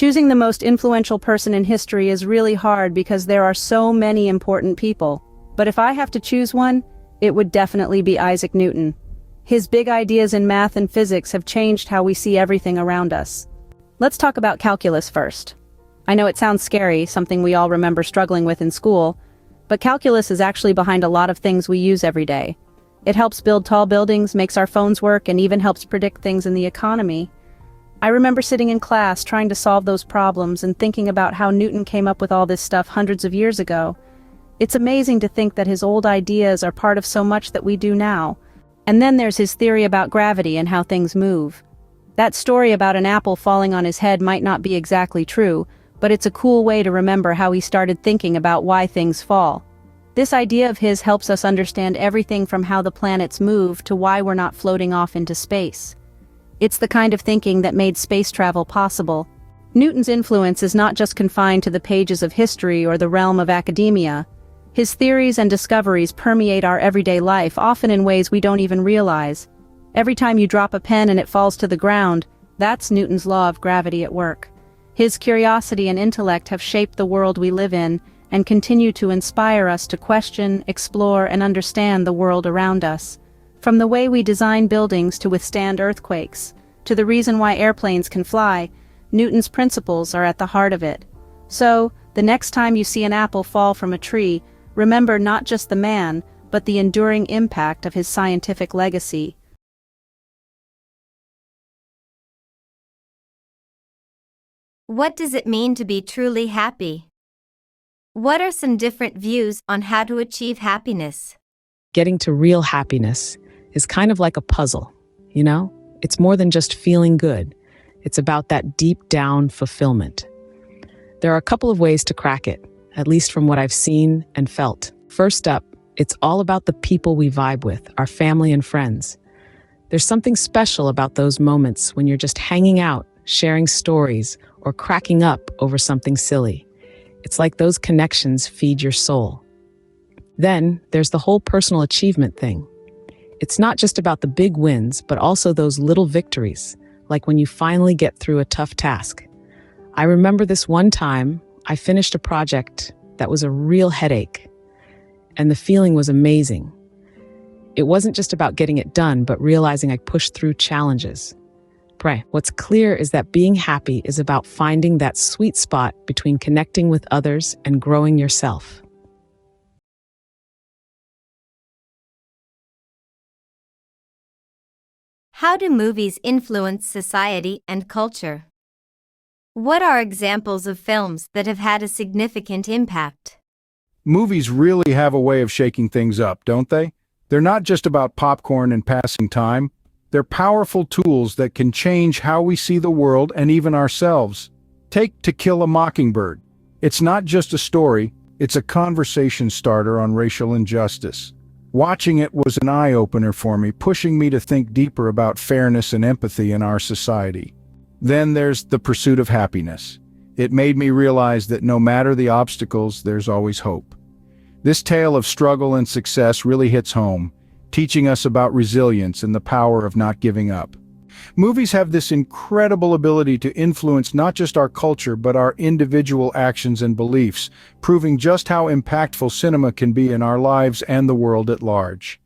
Choosing the most influential person in history is really hard because there are so many important people. But if I have to choose one, it would definitely be Isaac Newton. His big ideas in math and physics have changed how we see everything around us. Let's talk about calculus first. I know it sounds scary, something we all remember struggling with in school, but calculus is actually behind a lot of things we use every day. It helps build tall buildings, makes our phones work, and even helps predict things in the economy. I remember sitting in class trying to solve those problems and thinking about how Newton came up with all this stuff hundreds of years ago. It's amazing to think that his old ideas are part of so much that we do now. And then there's his theory about gravity and how things move. That story about an apple falling on his head might not be exactly true, but it's a cool way to remember how he started thinking about why things fall. This idea of his helps us understand everything from how the planets move to why we're not floating off into space. It's the kind of thinking that made space travel possible. Newton's influence is not just confined to the pages of history or the realm of academia. His theories and discoveries permeate our everyday life, often in ways we don't even realize. Every time you drop a pen and it falls to the ground, that's Newton's law of gravity at work. His curiosity and intellect have shaped the world we live in and continue to inspire us to question, explore, and understand the world around us. From the way we design buildings to withstand earthquakes, to the reason why airplanes can fly, Newton's principles are at the heart of it. So, the next time you see an apple fall from a tree, remember not just the man, but the enduring impact of his scientific legacy. What does it mean to be truly happy? What are some different views on how to achieve happiness? Getting to real happiness is kind of like a puzzle, you know? It's more than just feeling good. It's about that deep down fulfillment. There are a couple of ways to crack it, at least from what I've seen and felt. First up, it's all about the people we vibe with, our family and friends. There's something special about those moments when you're just hanging out, sharing stories, or cracking up over something silly. It's like those connections feed your soul. Then there's the whole personal achievement thing. It's not just about the big wins, but also those little victories, like when you finally get through a tough task. I remember this one time I finished a project that was a real headache, and the feeling was amazing. It wasn't just about getting it done, but realizing I pushed through challenges. What's clear is that being happy is about finding that sweet spot between connecting with others and growing yourself. How do movies influence society and culture? What are examples of films that have had a significant impact? Movies really have a way of shaking things up, don't they? They're not just about popcorn and passing time. They're powerful tools that can change how we see the world and even ourselves. Take To Kill a Mockingbird. It's not just a story, it's a conversation starter on racial injustice. Watching it was an eye-opener for me, pushing me to think deeper about fairness and empathy in our society. Then there's The Pursuit of Happiness. It made me realize that no matter the obstacles, there's always hope. This tale of struggle and success really hits home, teaching us about resilience and the power of not giving up. Movies have this incredible ability to influence not just our culture but our individual actions and beliefs, proving just how impactful cinema can be in our lives and the world at large.